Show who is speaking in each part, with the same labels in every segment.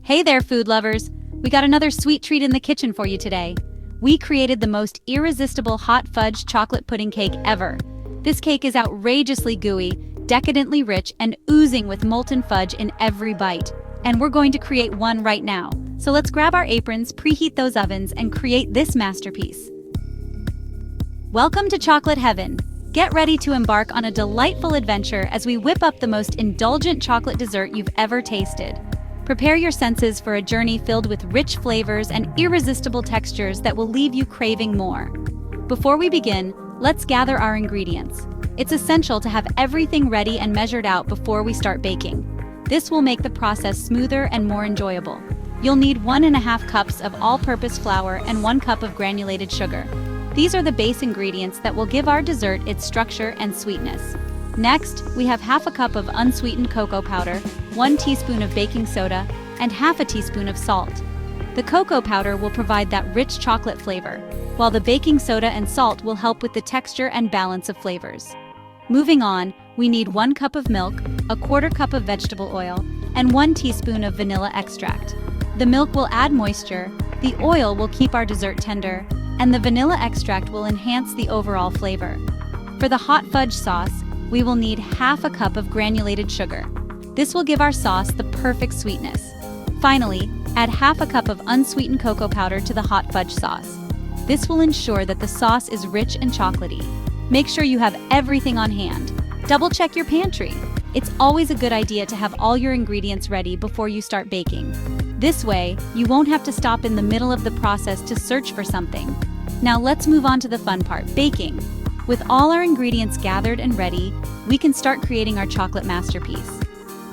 Speaker 1: Hey there, food lovers! We got another sweet treat in the kitchen for you today. We created the most irresistible hot fudge chocolate pudding cake ever. This cake is outrageously gooey, decadently rich, and oozing with molten fudge in every bite. And we're going to create one right now. So let's grab our aprons, preheat those ovens, and create this masterpiece. Welcome to Chocolate Heaven. Get ready to embark on a delightful adventure as we whip up the most indulgent chocolate dessert you've ever tasted. Prepare your senses for a journey filled with rich flavors and irresistible textures that will leave you craving more. Before we begin, let's gather our ingredients. It's essential to have everything ready and measured out before we start baking. This will make the process smoother and more enjoyable. You'll need 1.5 cups of all-purpose flour and 1 cup of granulated sugar. These are the base ingredients that will give our dessert its structure and sweetness. Next, we have 1/2 cup of unsweetened cocoa powder, 1 teaspoon of baking soda, and 1/2 teaspoon of salt. The cocoa powder will provide that rich chocolate flavor, while the baking soda and salt will help with the texture and balance of flavors. Moving on, we need 1 cup of milk, 1/4 cup of vegetable oil, and 1 teaspoon of vanilla extract. The milk will add moisture, the oil will keep our dessert tender, and the vanilla extract will enhance the overall flavor. For the hot fudge sauce, we will need 1/2 cup of granulated sugar. This will give our sauce the perfect sweetness. Finally, add 1/2 cup of unsweetened cocoa powder to the hot fudge sauce. This will ensure that the sauce is rich and chocolatey. Make sure you have everything on hand. Double check your pantry. It's always a good idea to have all your ingredients ready before you start baking. This way, you won't have to stop in the middle of the process to search for something. Now let's move on to the fun part, baking. With all our ingredients gathered and ready, we can start creating our chocolate masterpiece.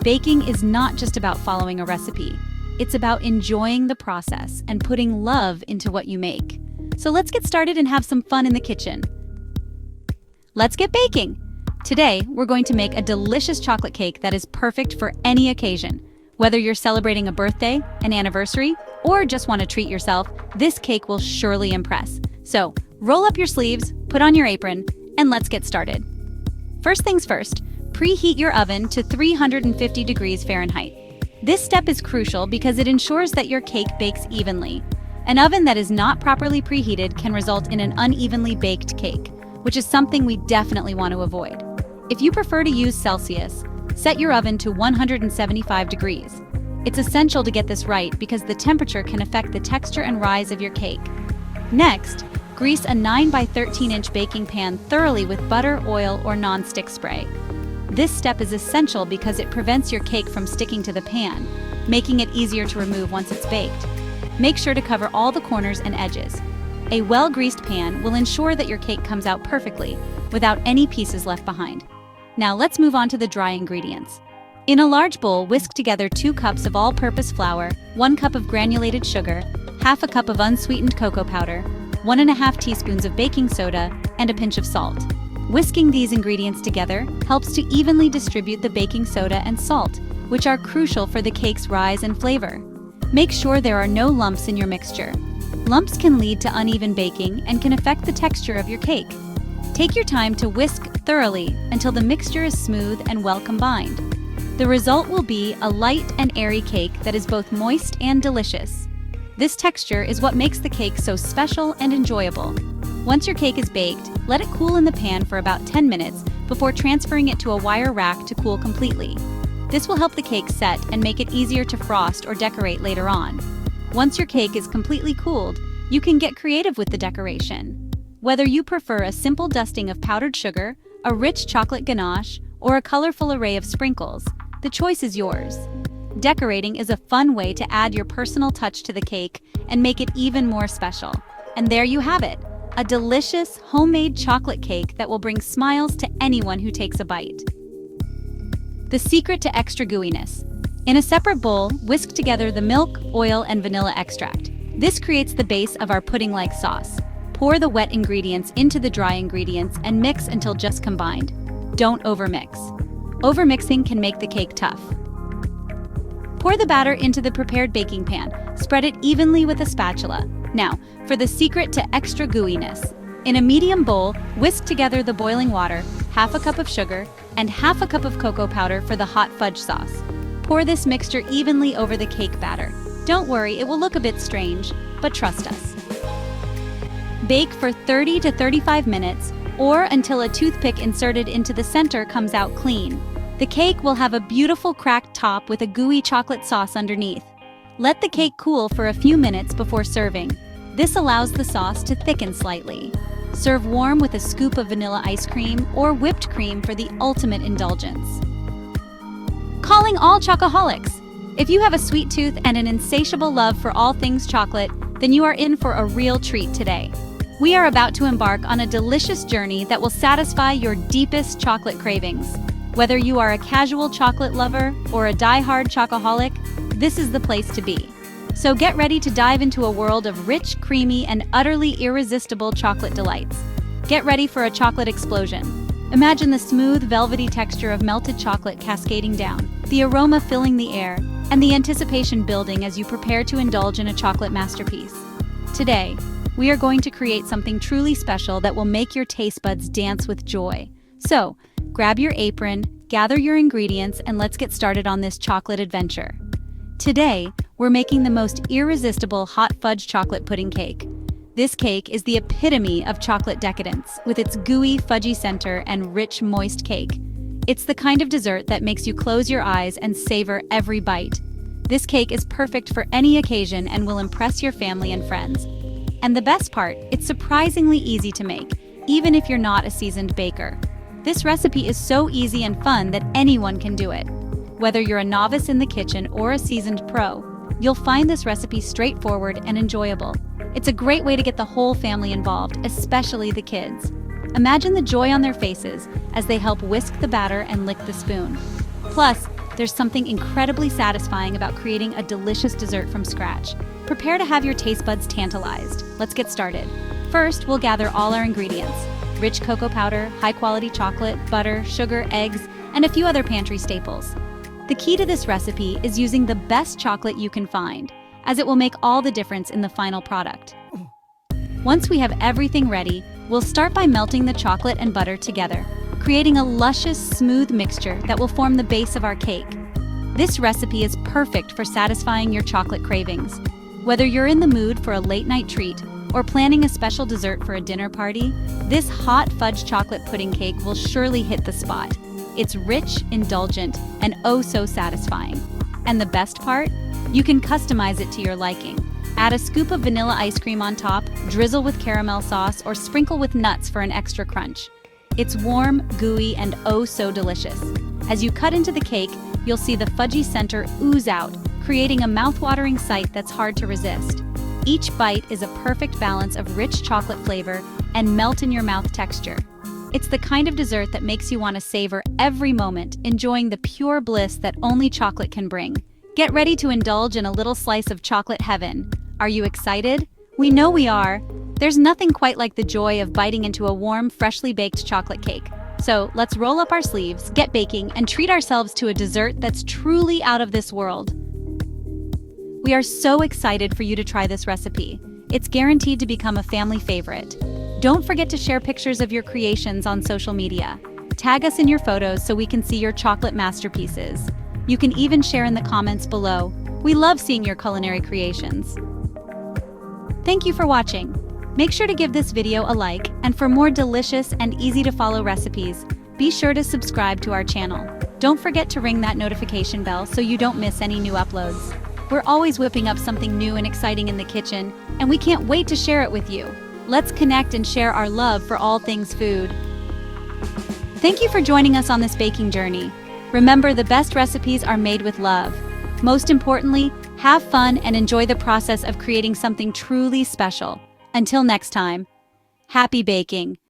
Speaker 1: Baking is not just about following a recipe. It's about enjoying the process and putting love into what you make. So let's get started and have some fun in the kitchen. Let's get baking! Today, we're going to make a delicious chocolate cake that is perfect for any occasion. Whether you're celebrating a birthday, an anniversary, or just want to treat yourself, this cake will surely impress. So, roll up your sleeves, put on your apron, and let's get started. First things first, preheat your oven to 350 degrees Fahrenheit. This step is crucial because it ensures that your cake bakes evenly. An oven that is not properly preheated can result in an unevenly baked cake, which is something we definitely want to avoid. If you prefer to use Celsius, set your oven to 175 degrees. It's essential to get this right because the temperature can affect the texture and rise of your cake. Next, grease a 9 by 13 inch baking pan thoroughly with butter, oil, or non-stick spray. This step is essential because it prevents your cake from sticking to the pan, making it easier to remove once it's baked. Make sure to cover all the corners and edges. A well-greased pan will ensure that your cake comes out perfectly, without any pieces left behind. Now let's move on to the dry ingredients. In a large bowl, whisk together 2 cups of all-purpose flour, 1 cup of granulated sugar, 1/2 cup of unsweetened cocoa powder, 1.5 teaspoons of baking soda, and a pinch of salt. Whisking these ingredients together helps to evenly distribute the baking soda and salt, which are crucial for the cake's rise and flavor. Make sure there are no lumps in your mixture. Lumps can lead to uneven baking and can affect the texture of your cake. Take your time to whisk thoroughly until the mixture is smooth and well combined. The result will be a light and airy cake that is both moist and delicious. This texture is what makes the cake so special and enjoyable. Once your cake is baked, let it cool in the pan for about 10 minutes before transferring it to a wire rack to cool completely. This will help the cake set and make it easier to frost or decorate later on. Once your cake is completely cooled, you can get creative with the decoration. Whether you prefer a simple dusting of powdered sugar, a rich chocolate ganache, or a colorful array of sprinkles, the choice is yours. Decorating is a fun way to add your personal touch to the cake and make it even more special. And there you have it, a delicious homemade chocolate cake that will bring smiles to anyone who takes a bite. The secret to extra gooiness. In a separate bowl, whisk together the milk, oil, and vanilla extract. This creates the base of our pudding-like sauce. Pour the wet ingredients into the dry ingredients and mix until just combined. Don't overmix. Overmixing can make the cake tough. Pour the batter into the prepared baking pan. Spread it evenly with a spatula. Now, for the secret to extra gooiness. In a medium bowl, whisk together the boiling water, 1/2 cup of sugar, and 1/2 cup of cocoa powder for the hot fudge sauce. Pour this mixture evenly over the cake batter. Don't worry, it will look a bit strange, but trust us. Bake for 30 to 35 minutes or until a toothpick inserted into the center comes out clean. The cake will have a beautiful cracked top with a gooey chocolate sauce underneath. Let the cake cool for a few minutes before serving. This allows the sauce to thicken slightly. Serve warm with a scoop of vanilla ice cream or whipped cream for the ultimate indulgence. Calling all chocoholics! If you have a sweet tooth and an insatiable love for all things chocolate, then you are in for a real treat today. We are about to embark on a delicious journey that will satisfy your deepest chocolate cravings. Whether you are a casual chocolate lover or a die-hard chocoholic, this is the place to be. So get ready to dive into a world of rich, creamy, and utterly irresistible chocolate delights. Get ready for a chocolate explosion. Imagine the smooth, velvety texture of melted chocolate cascading down, the aroma filling the air, and the anticipation building as you prepare to indulge in a chocolate masterpiece. Today, we are going to create something truly special that will make your taste buds dance with joy. So, grab your apron, gather your ingredients, and let's get started on this chocolate adventure. Today, we're making the most irresistible hot fudge chocolate pudding cake. This cake is the epitome of chocolate decadence, with its gooey, fudgy center and rich, moist cake. It's the kind of dessert that makes you close your eyes and savor every bite. This cake is perfect for any occasion and will impress your family and friends. And the best part, it's surprisingly easy to make, even if you're not a seasoned baker. This recipe is so easy and fun that anyone can do it. Whether you're a novice in the kitchen or a seasoned pro, you'll find this recipe straightforward and enjoyable. It's a great way to get the whole family involved, especially the kids. Imagine the joy on their faces as they help whisk the batter and lick the spoon. Plus, there's something incredibly satisfying about creating a delicious dessert from scratch. Prepare to have your taste buds tantalized. Let's get started. First, we'll gather all our ingredients: rich cocoa powder, high-quality chocolate, butter, sugar, eggs, and a few other pantry staples. The key to this recipe is using the best chocolate you can find, as it will make all the difference in the final product. Once we have everything ready, we'll start by melting the chocolate and butter together, creating a luscious, smooth mixture that will form the base of our cake. This recipe is perfect for satisfying your chocolate cravings. Whether you're in the mood for a late-night treat or planning a special dessert for a dinner party, this hot fudge chocolate pudding cake will surely hit the spot. It's rich, indulgent, and oh so satisfying. And the best part? You can customize it to your liking. Add a scoop of vanilla ice cream on top, drizzle with caramel sauce, or sprinkle with nuts for an extra crunch. It's warm, gooey, and oh so delicious. As you cut into the cake, you'll see the fudgy center ooze out, creating a mouth-watering sight that's hard to resist. Each bite is a perfect balance of rich chocolate flavor and melt-in-your-mouth texture. It's the kind of dessert that makes you want to savor every moment, enjoying the pure bliss that only chocolate can bring. Get ready to indulge in a little slice of chocolate heaven. Are you excited? We know we are. There's nothing quite like the joy of biting into a warm, freshly baked chocolate cake. So let's roll up our sleeves, get baking, and treat ourselves to a dessert that's truly out of this world. We are so excited for you to try this recipe. It's guaranteed to become a family favorite. Don't forget to share pictures of your creations on social media. Tag us in your photos so we can see your chocolate masterpieces. You can even share in the comments below. We love seeing your culinary creations. Thank you for watching. Make sure to give this video a like, and for more delicious and easy-to-follow recipes, be sure to subscribe to our channel. Don't forget to ring that notification bell so you don't miss any new uploads. We're always whipping up something new and exciting in the kitchen, and we can't wait to share it with you. Let's connect and share our love for all things food. Thank you for joining us on this baking journey. Remember, the best recipes are made with love. Most importantly, have fun and enjoy the process of creating something truly special. Until next time, happy baking!